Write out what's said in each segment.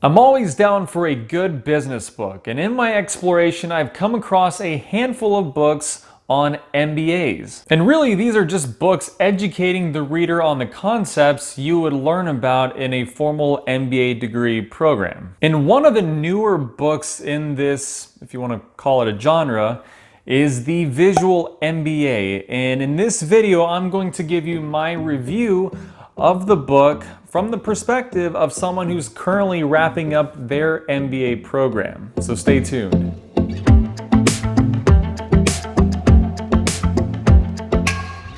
I'm always down for a good business book, and in my exploration, I've come across a handful of books on MBAs. And really, these are just books educating the reader on the concepts you would learn about in a formal MBA degree program. And one of the newer books in this, if you want to call it a genre, is the Visual MBA. And in this video, I'm going to give you my review of the book from the perspective of someone who's currently wrapping up their MBA program. So stay tuned.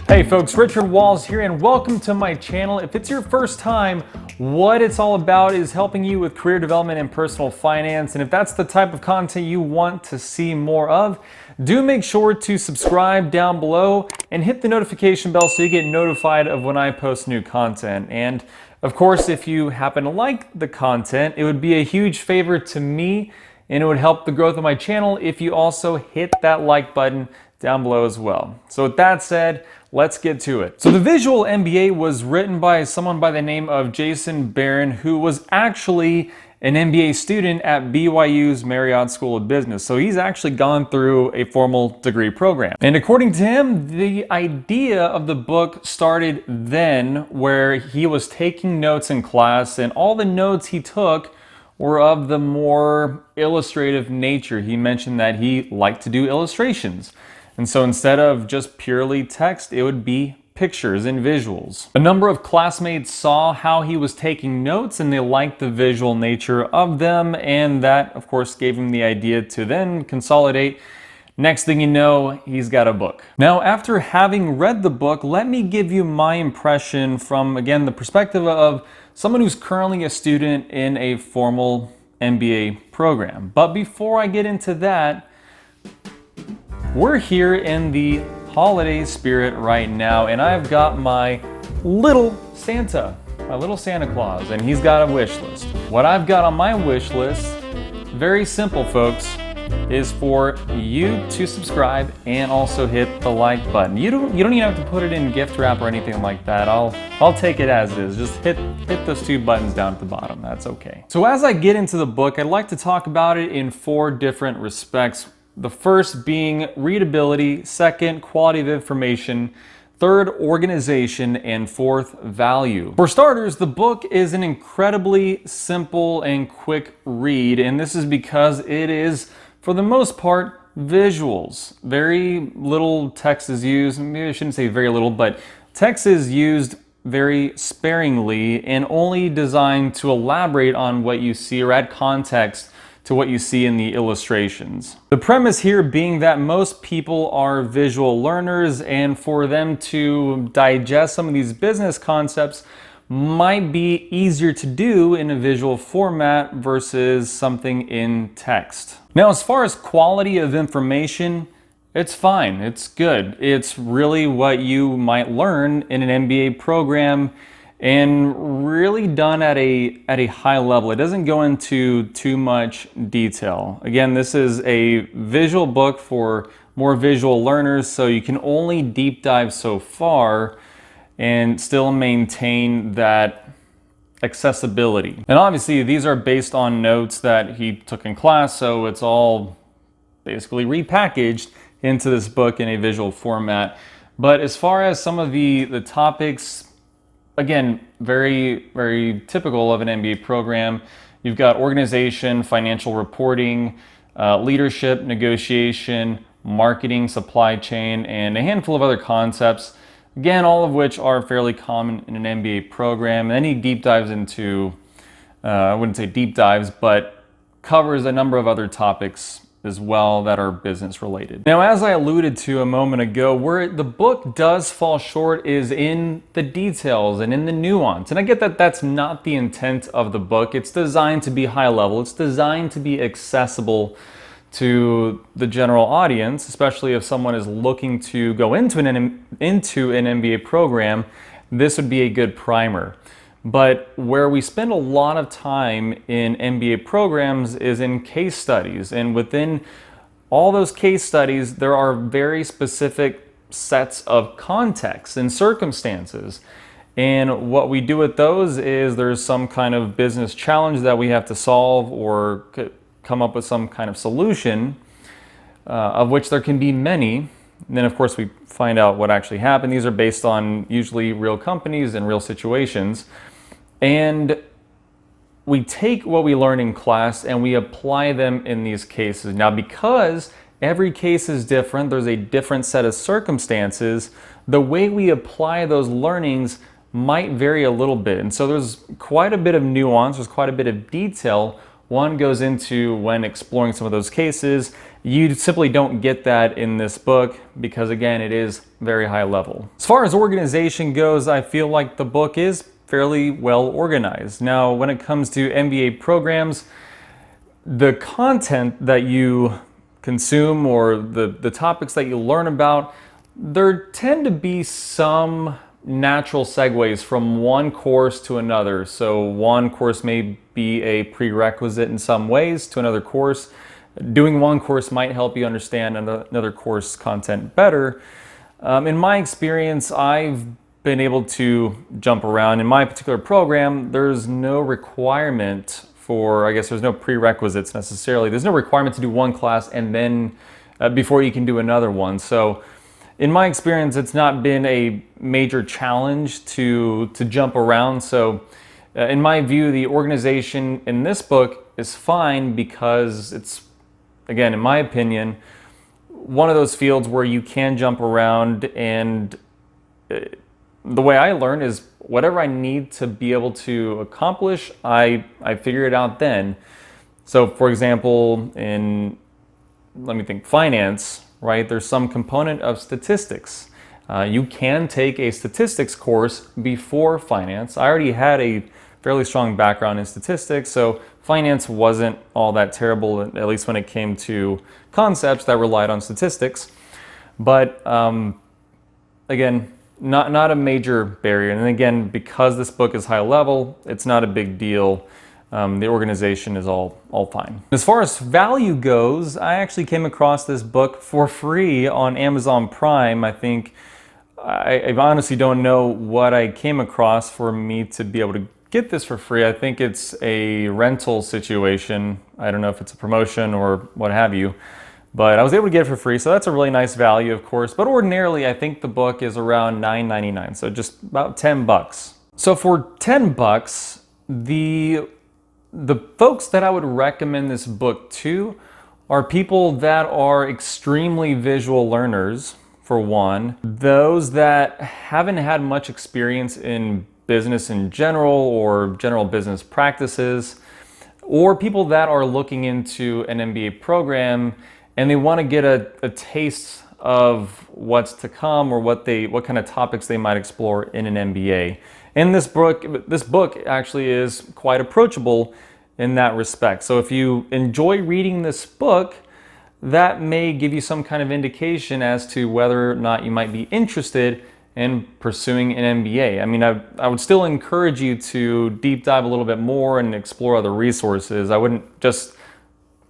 Hey folks, Richard Walls here and welcome to my channel. If it's your first time, what it's all about is helping you with career development and personal finance. And if that's the type of content you want to see more of, do make sure to subscribe down below and hit the notification bell so you get notified of when I post new content. And of course, if you happen to like the content, it would be a huge favor to me and it would help the growth of my channel if you also hit that like button down below as well. So with that said, let's get to it. So the Visual MBA was written by someone by the name of Jason Barron, who was actually an MBA student at BYU's Marriott School of Business. So he's actually gone through a formal degree program. And according to him, the idea of the book started then, where he was taking notes in class, and all the notes he took were of the more illustrative nature. He mentioned that he liked to do illustrations. And so instead of just purely text, it would be pictures and visuals. A number of classmates saw how he was taking notes and they liked the visual nature of them, and that of course gave him the idea to then consolidate. Next thing you know, he's got a book. Now, after having read the book, let me give you my impression from, again, the perspective of someone who's currently a student in a formal MBA program. But before I get into that, we're here in the holiday spirit right now, and I've got my little Santa Claus, and he's got a wish list. What I've got on my wish list, very simple folks, is for you to subscribe and also hit the like button. You don't even have to put it in gift wrap or anything like that. I'll take it as it is. Just hit those two buttons down at the bottom. That's okay. So as I get into the book, I'd like to talk about it in 4 different respects. The first being readability, second, quality of information, third, organization, and fourth, value. For starters, the book is an incredibly simple and quick read, and this is because it is, for the most part, visuals. Very little text is used. Maybe I shouldn't say very little, but text is used very sparingly and only designed to elaborate on what you see or add context to what you see in the illustrations. The premise here being that most people are visual learners, and for them to digest some of these business concepts might be easier to do in a visual format versus something in text. Now, as far as quality of information, it's fine, it's good. It's really what you might learn in an MBA program, and really done at a high level. It doesn't go into too much detail. Again, this is a visual book for more visual learners, so you can only deep dive so far and still maintain that accessibility. And obviously these are based on notes that he took in class, so it's all basically repackaged into this book in a visual format. But as far as some of the topics, again, very, very typical of an MBA program. You've got organization, financial reporting, leadership, negotiation, marketing, supply chain, and a handful of other concepts. Again, all of which are fairly common in an MBA program. And then he deep dives into, I wouldn't say deep dives, but covers a number of other topics as well that are business related. Now, as I alluded to a moment ago, where the book does fall short is in the details and in the nuance. And I get that that's not the intent of the book. It's designed to be high level. It's designed to be accessible to the general audience, especially if someone is looking to go into an MBA program. This would be a good primer. But where we spend a lot of time in MBA programs is in case studies. And within all those case studies, there are very specific sets of contexts and circumstances. And what we do with those is there's some kind of business challenge that we have to solve or come up with some kind of solution, of which there can be many. And then of course we find out what actually happened. These are based on usually real companies and real situations. And we take what we learn in class and we apply them in these cases. Now, because every case is different, there's a different set of circumstances, the way we apply those learnings might vary a little bit. And so there's quite a bit of nuance, there's quite a bit of detail one goes into when exploring some of those cases. You simply don't get that in this book because, again, it is very high level. As far as organization goes, I feel like the book is fairly well organized. Now, when it comes to MBA programs, the content that you consume or the topics that you learn about, there tend to be some natural segues from one course to another. So one course may be a prerequisite in some ways to another course. Doing one course might help you understand another course content better. In my experience, I've been able to jump around. In my particular program, there's no requirement for, I guess there's no prerequisites necessarily. There's no requirement to do one class and then before you can do another one. So in my experience, it's not been a major challenge to jump around. So in my view, the organization in this book is fine because it's, again, in my opinion, one of those fields where you can jump around, and the way I learn is whatever I need to be able to accomplish, I figure it out then. So for example, in, let me think, finance, right? There's some component of statistics. You can take a statistics course before finance. I already had a fairly strong background in statistics, so finance wasn't all that terrible, at least when it came to concepts that relied on statistics. But again, not a major barrier. And again, because this book is high level, it's not a big deal. The organization is all fine. As far as value goes, I actually came across this book for free on Amazon Prime. I think, I honestly don't know what I came across for me to be able to get this for free. I think it's a rental situation. I don't know if it's a promotion or what have you, but I was able to get it for free. So that's a really nice value, of course. But ordinarily, I think the book is around $9.99. So just about 10 bucks. So for 10 bucks, the folks that I would recommend this book to are people that are extremely visual learners, for one. Those that haven't had much experience in business in general or general business practices, or people that are looking into an MBA program and they want to get a taste of what's to come or what kind of topics they might explore in an MBA. And this book actually is quite approachable in that respect. So if you enjoy reading this book, that may give you some kind of indication as to whether or not you might be interested in pursuing an MBA. I mean, I would still encourage you to deep dive a little bit more and explore other resources. I wouldn't just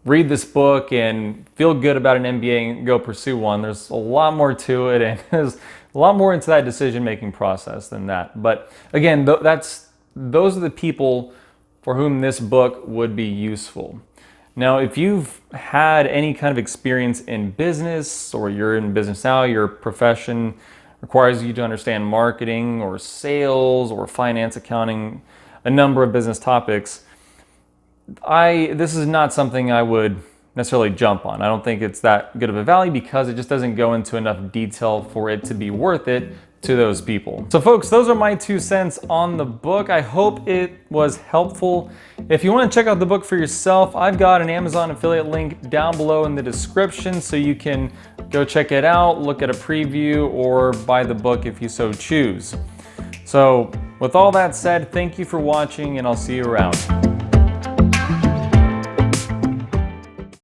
read this book and feel good about an MBA and go pursue one. There's a lot more to it, and there's a lot more into that decision-making process than that. But again, those are the people for whom this book would be useful. Now, if you've had any kind of experience in business, or you're in business now, your profession requires you to understand marketing or sales or finance, accounting, a number of business topics, this is not something I would necessarily jump on. I don't think it's that good of a value because it just doesn't go into enough detail for it to be worth it to those people. So folks, those are my 2 cents on the book. I hope it was helpful. If you want to check out the book for yourself, I've got an Amazon affiliate link down below in the description so you can go check it out, look at a preview, or buy the book if you so choose. So with all that said, thank you for watching, and I'll see you around.